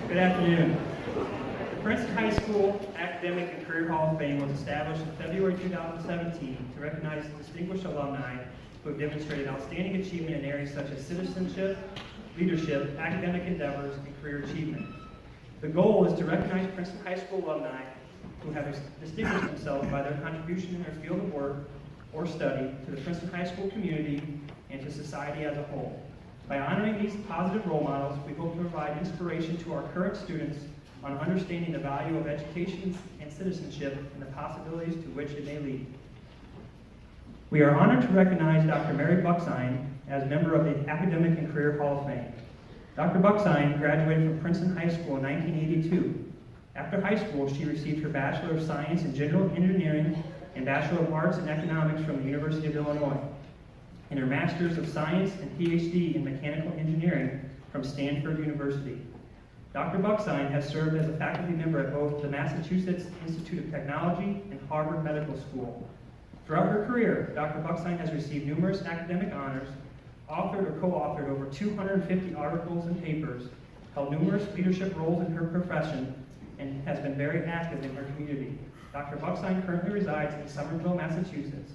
Good afternoon. The Princeton High School Academic and Career Hall of Fame was established in February 2017 to recognize distinguished alumni who have demonstrated outstanding achievement in areas such as citizenship, leadership, academic endeavors, and career achievement. The goal is to recognize Princeton High School alumni who have distinguished themselves by their contribution in their field of work or study to the Princeton High School community and to society as a whole. By honoring these positive role models, we hope to provide inspiration to our current students on understanding the value of education and citizenship and the possibilities to which it may lead. We are honored to recognize Dr. Mary Bouxsein as member of the Academic and Career Hall of Fame. Dr. Bouxsein graduated from Princeton High School in 1982. After high school, she received her Bachelor of Science in General Engineering and Bachelor of Arts in Economics from the University of Illinois, and her Master's of Science and PhD in Mechanical Engineering from Stanford University. Dr. Bouxsein has served as a faculty member at both the Massachusetts Institute of Technology and Harvard Medical School. Throughout her career, Dr. Bouxsein has received numerous academic honors, authored or co-authored over 250 articles and papers, held numerous leadership roles in her profession, and has been very active in her community. Dr. Bouxsein currently resides in Somerville, Massachusetts.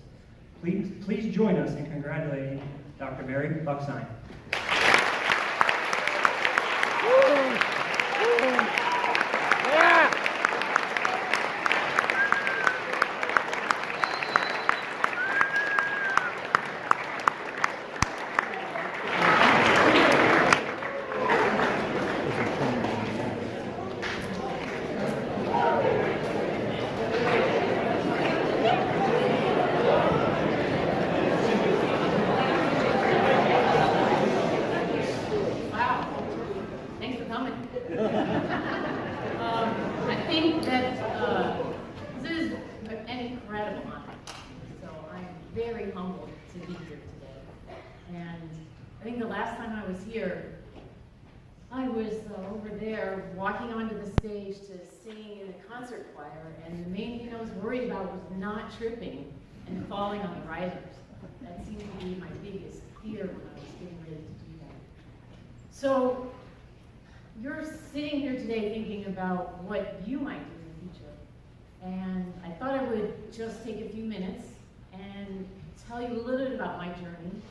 Please join us in congratulating Dr. Mary Bouxsein. I think that this is an incredible honor, so I'm very humbled to be here today. And I think the last time I was here, I was over there walking onto the stage to sing in a concert choir, and the main thing I was worried about was not tripping and falling on the risers. That seemed to be my biggest fear when I was getting ready to do that. So you're sitting here today thinking about what you might do in the future. And I thought I would just take a few minutes and tell you a little bit about my journey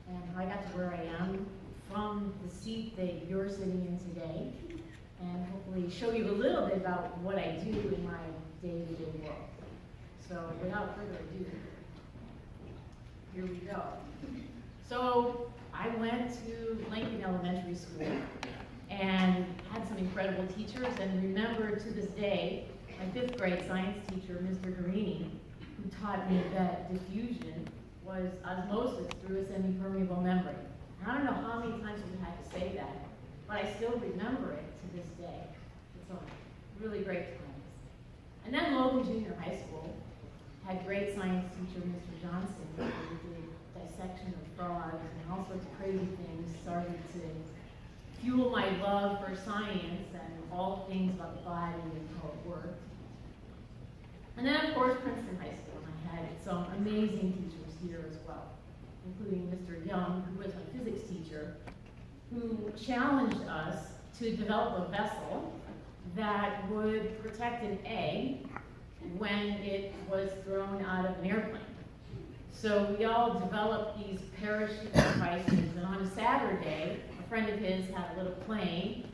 and how I got to where I am from the seat that you're sitting in today, and hopefully show you a little bit about what I do in my day-to-day world. So without further ado, here we go. So I went to Lincoln Elementary School and had some incredible teachers, and remember to this day my 5th grade science teacher, Mr. Guarini, who taught me that diffusion was osmosis through a semi-permeable membrane. And I don't know how many times we've had to say that, but I still remember it to this day. It's a really great times. And then Logan Junior High School had great science teacher, Mr. Johnson, who did dissection of frogs and all sorts of crazy things, started to fuel my love for science and all things about the body and how it worked. And then, of course, Princeton High School. I had some amazing teachers here as well, including Mr. Young, who was my physics teacher, who challenged us to develop a vessel that would protect an egg when it was thrown out of an airplane. So we all developed these parachute devices, and on a Saturday, a friend of his had a little plane,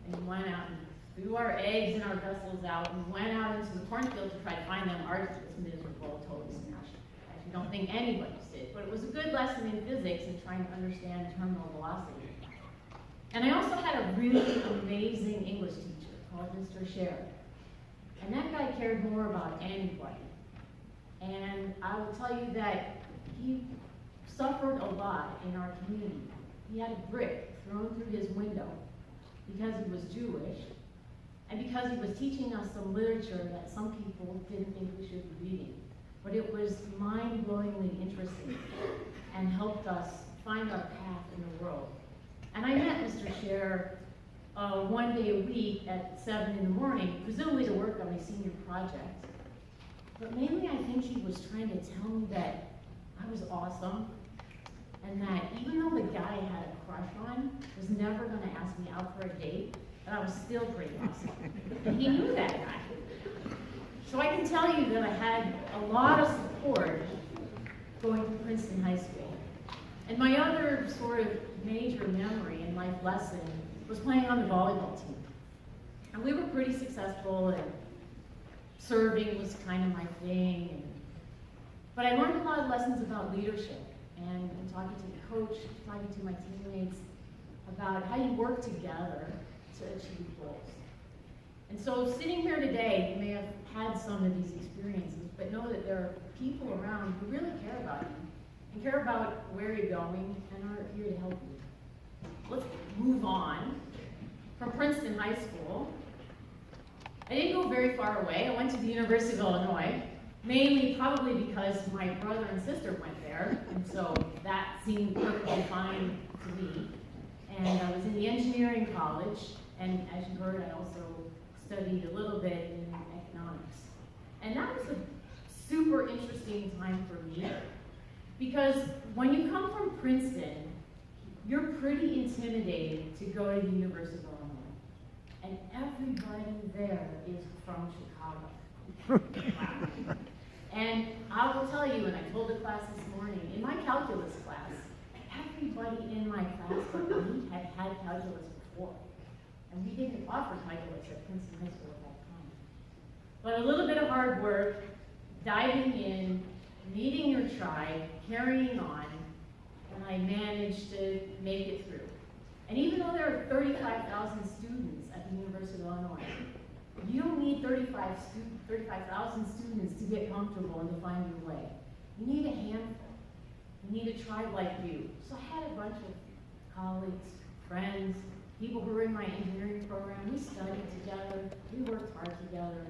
and he went out and threw our eggs and our vessels out and went out into the cornfield to try to find them. Ours was miserable, totally smashed. I actually don't think anybody's did, but it was a good lesson in physics and trying to understand terminal velocity. And I also had a really amazing English teacher called Mr. Scher. And that guy cared more about anybody. And I will tell you that he suffered a lot in our community. He had a brick thrown through his window because he was Jewish, and because he was teaching us some literature that some people didn't think we should be reading. But it was mind-blowingly interesting and helped us find our path in the world. And I met Mr. Scher one day a week at 7 in the morning, presumably to work on my senior project. But mainly I think he was trying to tell me that I was awesome, and that even though the guy I had a crush on was was never going to ask me out for a date, but I was still pretty awesome. And he knew that guy. So I can tell you that I had a lot of support going to Princeton High School. And my other sort of major memory and life lesson was playing on the volleyball team. And we were pretty successful, and serving was kind of my thing. But I learned a lot of lessons about leadership, and talking to the coach, talking to my teammates about how you work together to achieve goals. And so sitting here today, you may have had some of these experiences, but know that there are people around who really care about you and care about where you're going and are here to help you. Let's move on. From Princeton High School, I didn't go very far away. I went to the University of Illinois, mainly probably because my brother and sister went there, and so that seemed perfectly fine to me. And I was in the engineering college, and as you heard, I also studied a little bit in economics. And that was a super interesting time for me, because when you come from Princeton, you're pretty intimidated to go to the University of Illinois. And everybody there is from Chicago. And I will tell you, and I told the class this morning, in my calculus class, everybody in my class but me had had calculus before. And we didn't offer calculus at Princeton High School at that time. But a little bit of hard work, diving in, meeting your tribe, carrying on, and I managed to make it through. And even though there are 35,000 students at the University of Illinois, you don't need 35,000 students to get comfortable and to find your way. You need a handful. You need a tribe like you. So I had a bunch of colleagues, friends, people who were in my engineering program. We studied together. We worked hard together.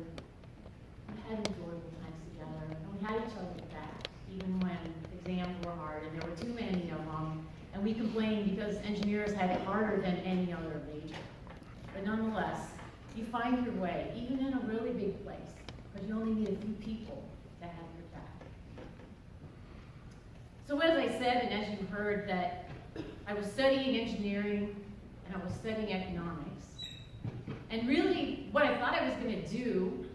We had enjoyable times together. And we had each other's back, even when exams were hard and there were too many of them. And we complained because engineers had it harder than any other major. But nonetheless, you find your way, even in a really big place, because you only need a few people to have your back. So as I said, and as you heard, that I was studying engineering and I was studying economics. And really, what I thought I was going to do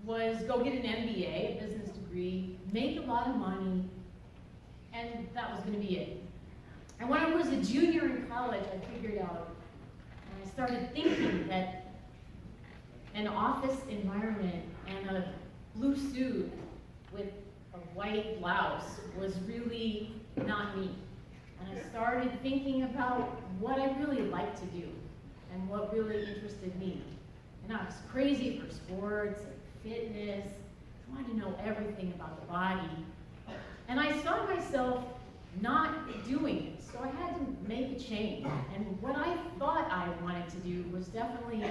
was go get an MBA, a business degree, make a lot of money, and that was going to be it. And when I was a junior in college, I figured out, and I started thinking that an office environment and a blue suit with a white blouse was really not me. And I started thinking about what I really liked to do and what really interested me. And I was crazy for sports and fitness. I wanted to know everything about the body. And I saw myself not doing it, so I had to make a change. And what I thought I wanted to do was definitely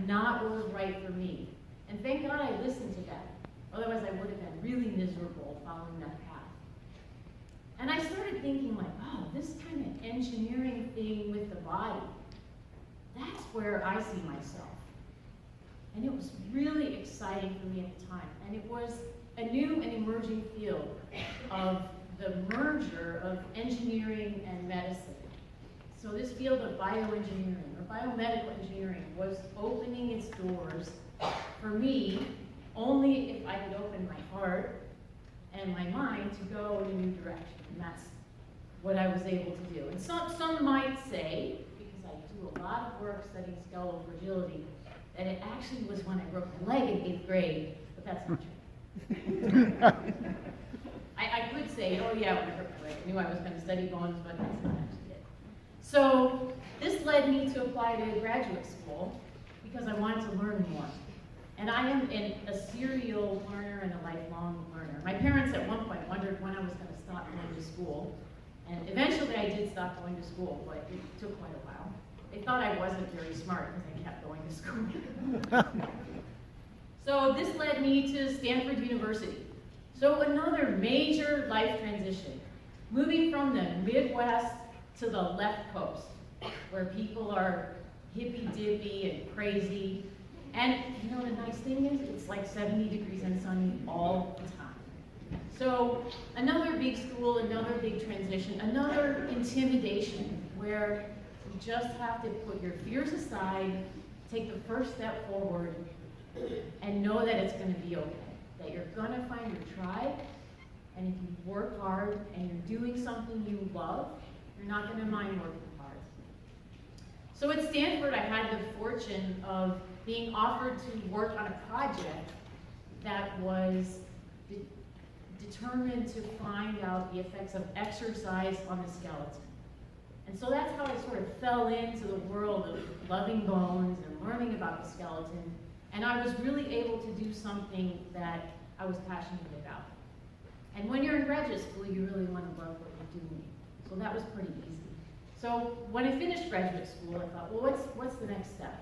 not what was right for me. And thank God I listened to that. Otherwise I would have been really miserable following that path. And I started thinking like, oh, this kind of engineering thing with the body, that's where I see myself. And it was really exciting for me at the time. And it was a new and emerging field of the merger of engineering and medicine. So this field of bioengineering or biomedical engineering was opening its doors for me only if I could open my heart and my mind to go in a new direction. And that's what I was able to do. And some might say, because I do a lot of work studying skeletal fragility, that it actually was when I broke my leg in 8th grade, but that's not true. I could say, oh yeah, when I broke my leg, I knew I was going to study bones, but that's not actually it. So this led me to apply to graduate school because I wanted to learn more. And I am a serial learner and a lifelong learner. My parents at one point wondered when I was going to stop going to school. And eventually I did stop going to school, but it took quite a while. They thought I wasn't very smart because I kept going to school. So this led me to Stanford University. So another major life transition, moving from the Midwest to the left coast, where people are hippy-dippy and crazy. And you know the nice thing is, it's like 70 degrees and sunny all the time. So another big school, another big transition, another intimidation, where You just have to put your fears aside, take the first step forward, and know that it's going to be okay. That you're going to find your tribe, and if you work hard and you're doing something you love, you're not going to mind working hard. So at Stanford, I had the fortune of being offered to work on a project that was determined to find out the effects of exercise on the skeleton. And so that's how I sort of fell into the world of loving bones and learning about the skeleton. And I was really able to do something that I was passionate about. And when you're in graduate school, you really want to love what you're doing. So that was pretty easy. So when I finished graduate school, I thought, well, what's the next step?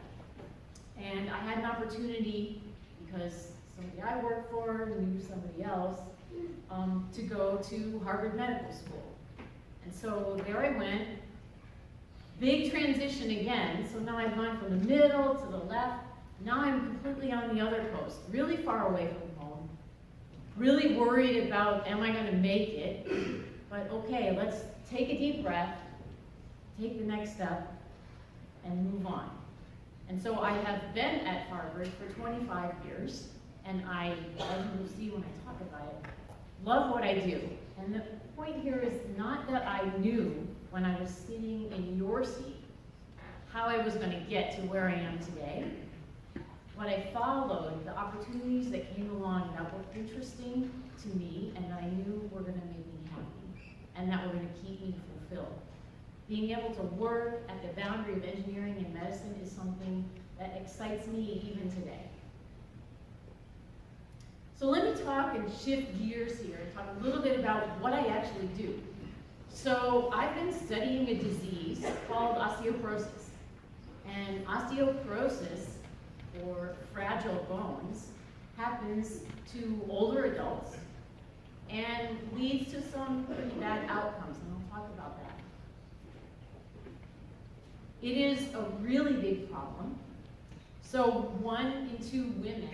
And I had an opportunity, because somebody I worked for knew somebody else, to go to Harvard Medical School. And so there I went. Big transition again. So now I've gone from the middle to the left. Now I'm completely on the other coast, really far away from home. Really worried about, am I going to make it? But okay, let's take a deep breath, take the next step, and move on. And so I have been at Harvard for 25 years, and I, as you will see when I talk about it, love what I do. And the point here is not that I knew when I was sitting in your seat how I was going to get to where I am today, but I followed the opportunities that came along that were interesting to me and that I knew were going to make me happy and that were going to keep me fulfilled. Being able to work at the boundary of engineering and medicine is something that excites me even today. So let me talk and shift gears here and talk a little bit about what I actually do. So I've been studying a disease called osteoporosis. And osteoporosis, or fragile bones, happens to older adults and leads to some pretty bad outcomes, and I'll talk about that. It is a really big problem. So 1 in 2 women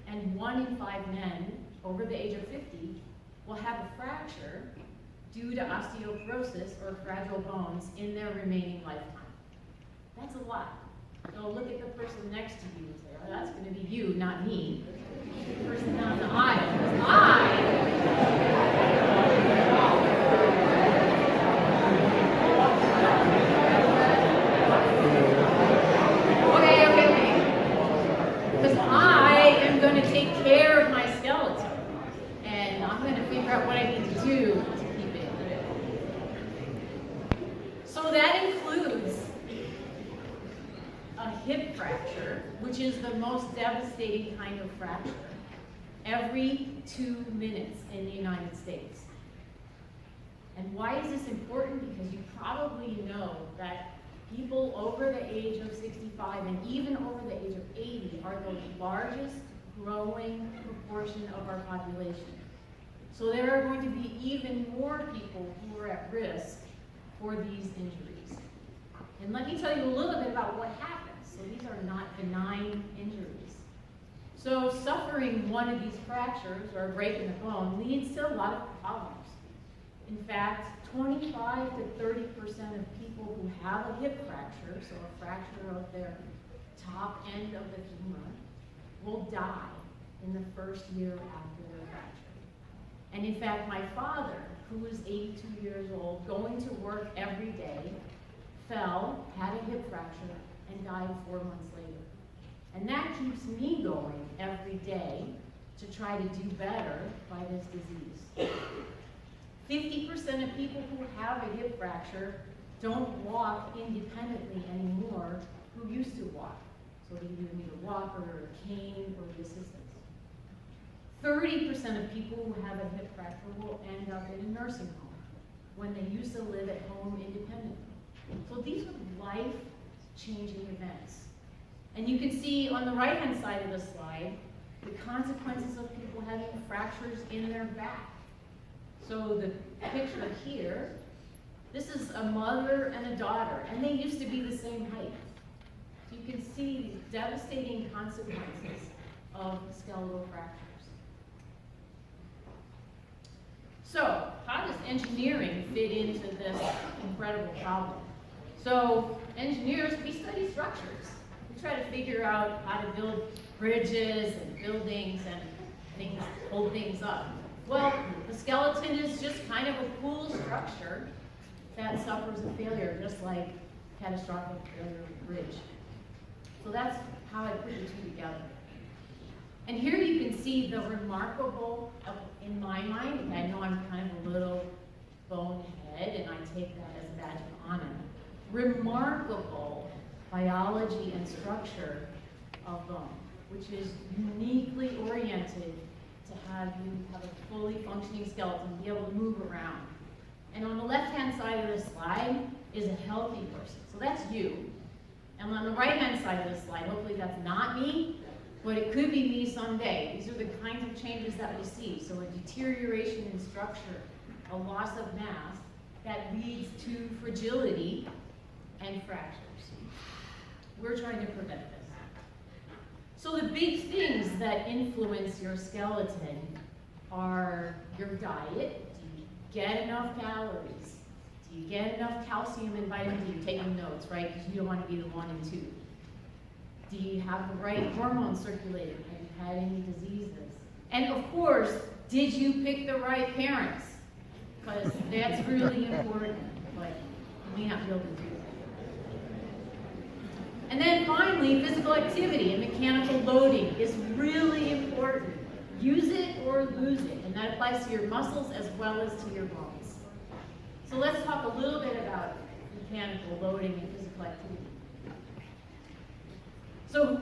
and 1 in 5 men over the age of 50 will have a fracture due to osteoporosis or fragile bones in their remaining lifetime. That's a lot. So look at the person next to you and say, oh, that's going to be you, not me. The person down the aisle. Because I am going to take care of my skeleton. And I'm going to figure out what I need to do to keep it good. So that includes a hip fracture, which is the most devastating kind of fracture, every 2 minutes in the United States. And why is this important? Because you probably know that people over the age of 65 and even over the age of 80 are the largest growing proportion of our population. So there are going to be even more people who are at risk for these injuries. And let me tell you a little bit about what happens. So these are not benign injuries. So suffering one of these fractures or a break in the bone leads to a lot of problems. In fact, 25 to 30% of people who have a hip fracture, so a fracture of their top end of the femur, will die in the first year after their fracture. And in fact, my father, who was 82 years old, going to work every day, fell, had a hip fracture, and died 4 months later. And that keeps me going every day to try to do better by this disease. 50% of people who have a hip fracture don't walk independently anymore who used to walk. So they either need a walker or a cane or the assistance. 30% of people who have a hip fracture will end up in a nursing home when they used to live at home independently. So these are life-changing events. And you can see on the right-hand side of the slide the consequences of people having fractures in their back. So the picture here, this is a mother and a daughter, and they used to be the same height. So you can see the devastating consequences of skeletal fractures. So how does engineering fit into this incredible problem? So engineers, we study structures. We try to figure out how to build bridges and buildings and things, hold things up. Well, the skeleton is just kind of a cool structure that suffers a failure, just like catastrophic failure of a bridge. So that's how I put the two together. And here you can see the remarkable, in my mind, I know I'm kind of a little bonehead, and I take that as a badge of honor, remarkable biology and structure of bone, which is uniquely oriented to have you have a fully functioning skeleton, be able to move around. And on the left-hand side of the slide is a healthy person. So that's you. And on the right-hand side of the slide, hopefully that's not me, but it could be me someday. These are the kinds of changes that we see. So a deterioration in structure, a loss of mass, that leads to fragility and fractures. We're trying to prevent this. So the big things that influence your skeleton are your diet. Do you get enough calories? Do you get enough calcium and vitamin D? You're taking notes, right? Because you don't want to be the 1 and 2. Do you have the right hormones circulating? Have you had any diseases? And of course, did you pick the right parents? Because that's really important, but you may not be able to do that. And then finally, physical activity and mechanical loading is really important. Use it or lose it, and that applies to your muscles as well as to your bones. So let's talk a little bit about mechanical loading and physical activity. So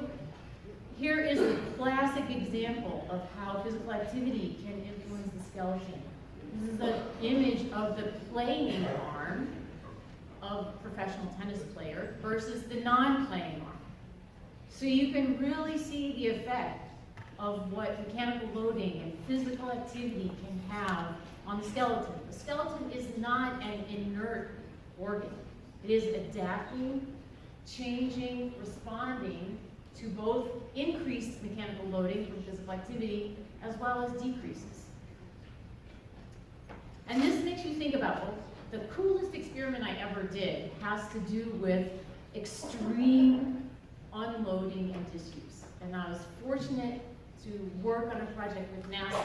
here is a classic example of how physical activity can influence the skeleton. This is an image of the playing arm of a professional tennis player versus the non-playing arm. So you can really see the effect of what mechanical loading and physical activity can have on the skeleton. The skeleton is not an inert organ. It is adapting, changing, responding to both increased mechanical loading from physical activity as well as decreases. And this makes you think about, well, the coolest experiment I ever did has to do with extreme unloading and disuse. And I was fortunate to work on a project with NASA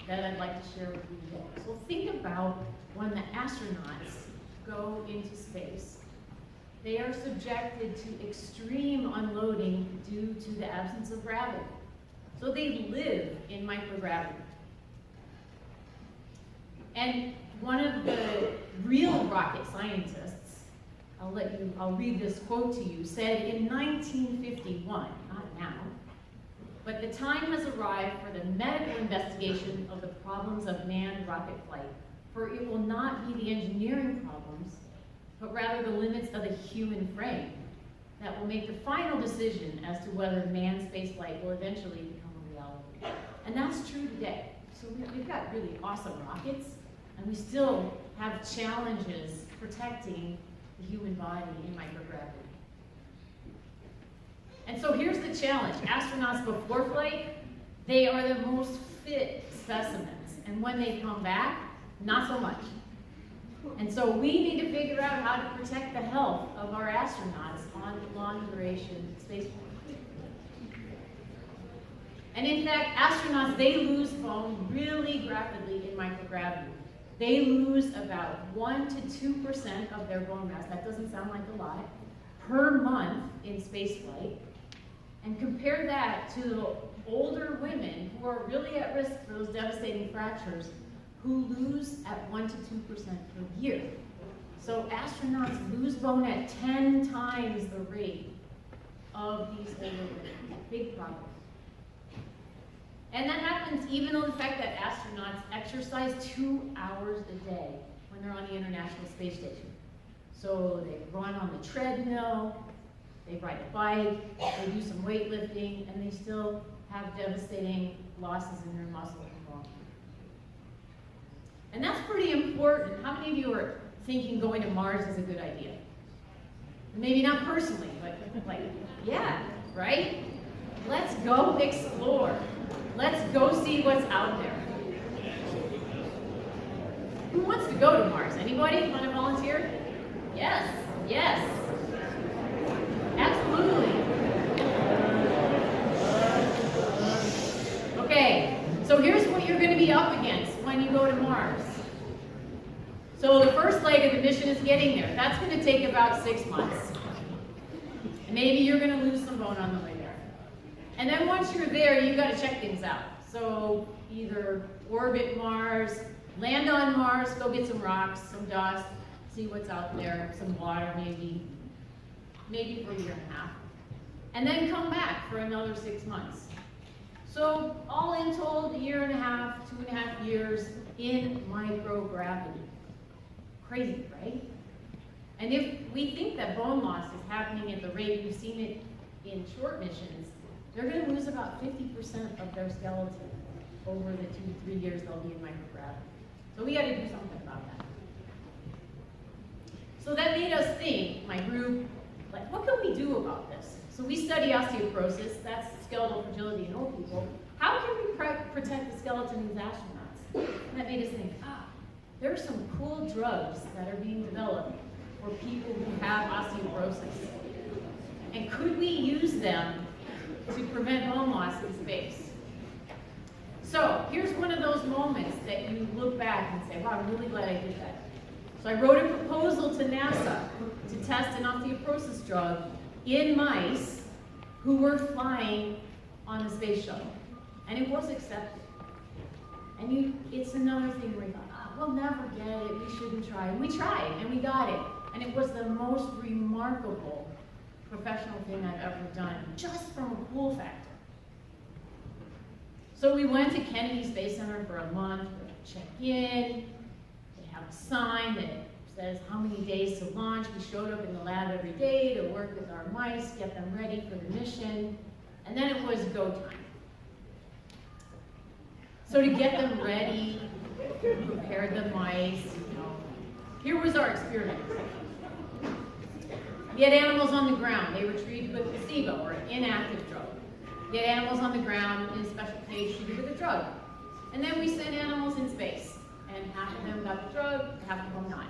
that I'd like to share with you today. So think about when the astronauts go into space. They are subjected to extreme unloading due to the absence of gravity. So they live in microgravity. And one of the real rocket scientists, I'll read this quote to you, said in 1951, not now, but the time has arrived for the medical investigation of the problems of manned rocket flight, for it will not be the engineering problems, but rather the limits of the human frame that will make the final decision as to whether manned spaceflight will eventually become a reality. And that's true today. So we've got really awesome rockets, and we still have challenges protecting the human body in microgravity. And so here's the challenge. Astronauts before flight, they are the most fit specimens. And when they come back, not so much. And so we need to figure out how to protect the health of our astronauts on long duration spaceflight. And in fact, astronauts, they lose bone really rapidly in microgravity. They lose about 1 to 2% of their bone mass, that doesn't sound like a lot, per month in spaceflight. And compare that to the older women who are really at risk for those devastating fractures, who lose at 1 to 2% per year. So astronauts lose bone at 10 times the rate of these older women. Big problem. And that happens even though the fact that astronauts exercise 2 hours a day when they're on the International Space Station. So they run on the treadmill, they ride a bike, they do some weightlifting, and they still have devastating losses in their muscle and bone. And that's pretty important. How many of you are thinking going to Mars is a good idea? Maybe not personally, but like, yeah, right? Let's go explore. Let's go see what's out there. Who wants to go to Mars? Anybody want to volunteer? Yes. Yes. Absolutely. Okay, so here's what you're going to be up against when you go to Mars. So the first leg of the mission is getting there. That's going to take about 6 months. And maybe you're going to lose some bone on the way there. And then once you're there, you got to check things out. So either orbit Mars, land on Mars, go get some rocks, some dust, see what's out there, some water maybe for a year and a half. And then come back for another 6 months. So all in told, a year and a half, 2.5 years in microgravity. Crazy, right? And if we think that bone loss is happening at the rate we've seen it in short missions, they're going to lose about 50% of their skeleton over the 2 to 3 years they'll be in microgravity. So we got to do something about that. So that made us think, my group, like, what can we do about this? So we study osteoporosis, that's skeletal fragility in old people. How can we protect the skeleton of these astronauts? And that made us think, there are some cool drugs that are being developed for people who have osteoporosis. And could we use them to prevent bone loss in space? So here's one of those moments that you look back and say, wow, I'm really glad I did that. So I wrote a proposal to NASA to test an osteoporosis drug in mice who were flying on the space shuttle. And it was accepted. And it's another thing where you thought, we'll never get it, we shouldn't try. And we tried, and we got it. And it was the most remarkable professional thing I've ever done, just from a cool factor. So we went to Kennedy Space Center for a month, check in, they have a sign that says how many days to launch. We showed up in the lab every day to work with our mice, get them ready for the mission, and then it was go time. So to get them ready, prepared the mice, here was our experiment. We had animals on the ground. They were treated with placebo, or an inactive drug. We had animals on the ground in a special cage treated with a drug. And then we sent animals in space. And half of them got the drug, half of them not.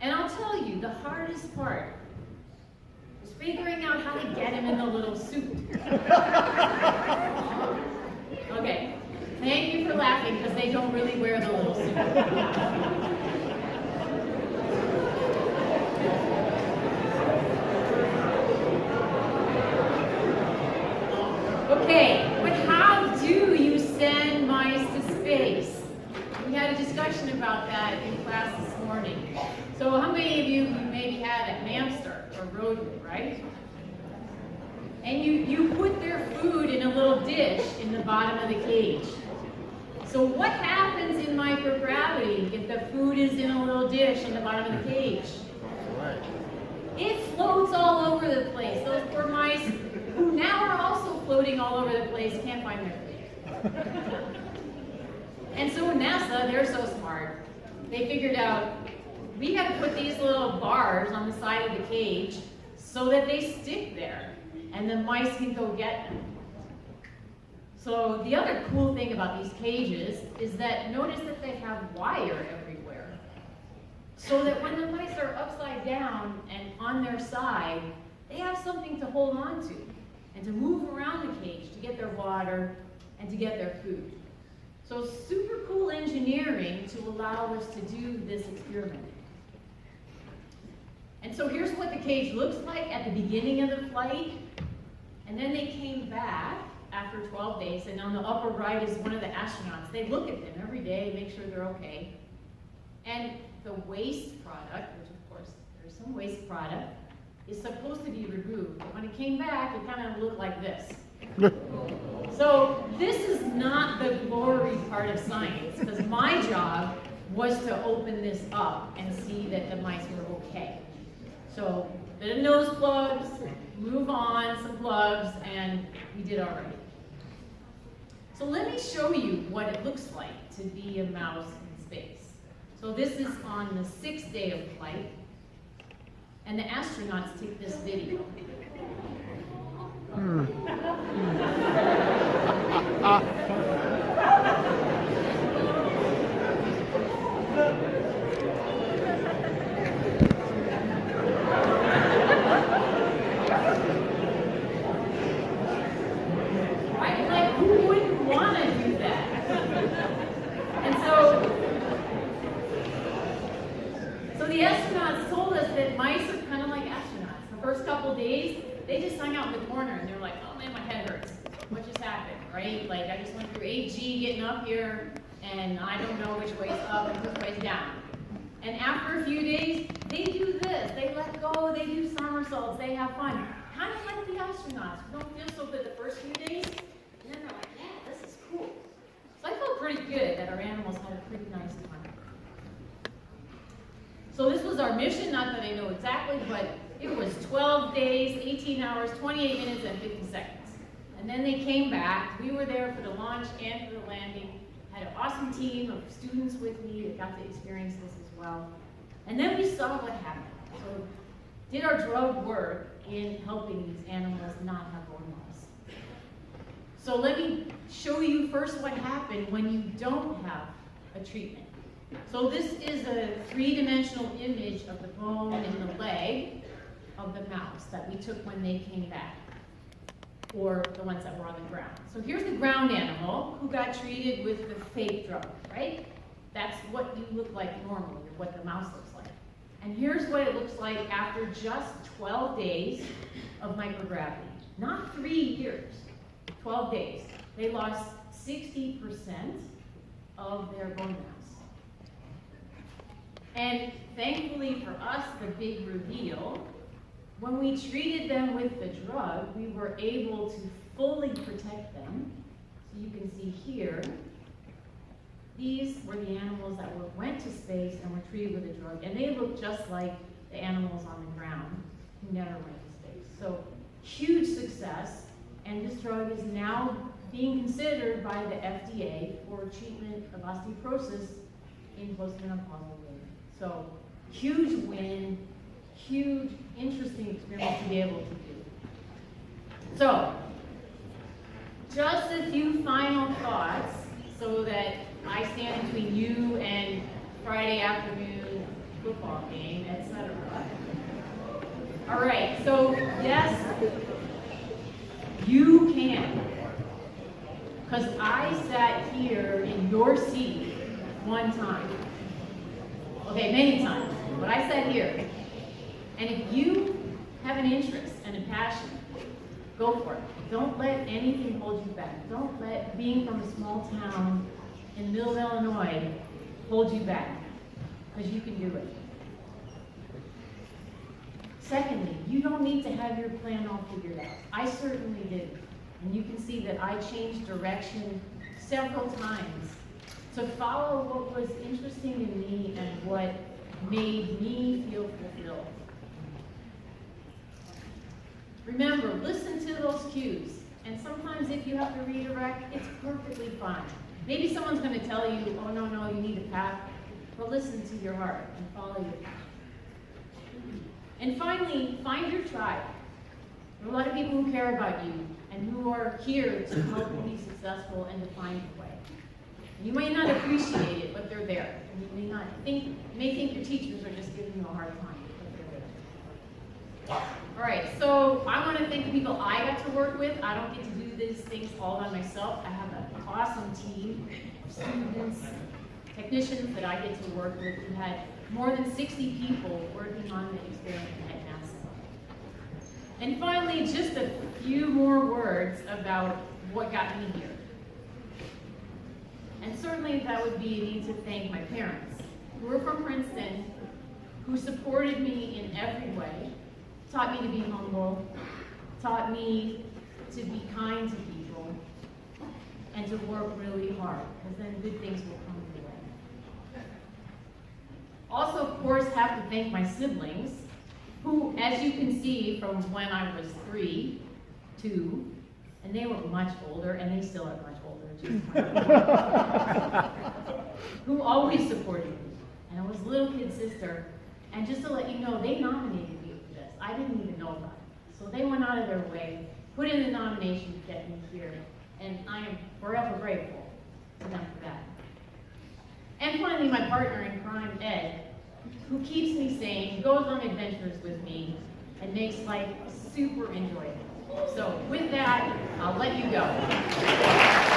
And I'll tell you, the hardest part was figuring out how to get him in the little suit. Okay, thank you for laughing, because they don't really wear the little suit. Okay, but how do you send mice to space? We had a discussion about that in class this morning. So how many of you maybe had a hamster or rodent, right? And you put their food in a little dish in the bottom of the cage. So what happens in microgravity if the food is in a little dish in the bottom of the cage? It floats all over the place. Those poor mice, who now are also floating all over the place, can't find their food. And so NASA, they're so smart. They figured out, we got to put these little bars on the side of the cage so that they stick there, and the mice can go get them. So the other cool thing about these cages is that notice that they have wire everywhere. So that when the mice are upside down and on their side, they have something to hold on to and to move around the cage to get their water and to get their food. So super cool engineering to allow us to do this experiment. And so here's what the cage looks like at the beginning of the flight. And then they came back after 12 days, and on the upper right is one of the astronauts. They look at them every day, make sure they're okay. And the waste product, which of course there's some waste product, is supposed to be removed. But when it came back, it kind of looked like this. So this is not the glory part of science, because my job was to open this up and see that the mice were okay. So bit of nose plugs, move on, some plugs, and we did all right. So let me show you what it looks like to be a mouse in space. So this is on the 6th day of flight, and the astronauts take this video. 12 days, they just hung out in the corner and they're like, oh man, my head hurts. What just happened, right? Like I just went through 8G getting up here and I don't know which way's up and which way's down. And after a few days, they do this. They let go, they do somersaults, they have fun. Kind of like the astronauts who don't feel so good the first few days, and then they're like, yeah, this is cool. So I felt pretty good that our animals had a pretty nice time. So this was our mission, not that I know exactly, but it was 12 days, 18 hours, 28 minutes, and 50 seconds. And then they came back. We were there for the launch and for the landing. Had an awesome team of students with me that got to experience this as well. And then we saw what happened. So did our drug work in helping these animals not have bone loss? So let me show you first what happened when you don't have a treatment. So this is a three-dimensional image of the bone in the leg of the mouse that we took when they came back, or the ones that were on the ground. So here's the ground animal who got treated with the fake drug, right? That's what you look like normally, or what the mouse looks like. And here's what it looks like after just 12 days of microgravity. Not 3 years, 12 days. They lost 60% of their bone mass. And thankfully for us, the big reveal, when we treated them with the drug, we were able to fully protect them. So you can see here, these were the animals that went to space and were treated with the drug, and they look just like the animals on the ground who never went to space. So huge success, and this drug is now being considered by the FDA for treatment of osteoporosis in postmenopausal women. So huge win, huge, interesting experiment to be able to do. So, just a few final thoughts so that I stand between you and Friday afternoon football game, etc. All right, so yes, you can. Because I sat here in your seat one time. Okay, many times, but I sat here. And if you have an interest and a passion, go for it. Don't let anything hold you back. Don't let being from a small town in the middle of Illinois hold you back, because you can do it. Secondly, you don't need to have your plan all figured out. I certainly didn't. And you can see that I changed direction several times to follow what was interesting in me and what made me feel fulfilled. Remember, listen to those cues. And sometimes if you have to redirect, it's perfectly fine. Maybe someone's going to tell you, oh, no, you need a path. But listen to your heart and follow your path. And finally, find your tribe. There are a lot of people who care about you and who are here to help you be successful and to find your way. You may not appreciate it, but they're there. And you may think your teachers are just giving you a hard time, but they're there. All right, so I want to thank the people I got to work with. I don't get to do these things all by myself. I have an awesome team of students, technicians that I get to work with. We had more than 60 people working on the experiment at NASA. And finally, just a few more words about what got me here. And certainly that would be a need to thank my parents, who are from Princeton, who supported me in every way, taught me to be humble, taught me to be kind to people, and to work really hard, because then good things will come your way. Also, of course, have to thank my siblings, who, as you can see from when I was 3, 2, and they were much older, and they still are much older, who always supported me. And I was a little kid sister, and just to let you know, they nominated me for this. I didn't even know about it. So they went out of their way, put in the nomination to get me here, and I am forever grateful to them for that. And finally, my partner in crime, Ed, who keeps me sane, goes on adventures with me, and makes life super enjoyable. So with that, I'll let you go.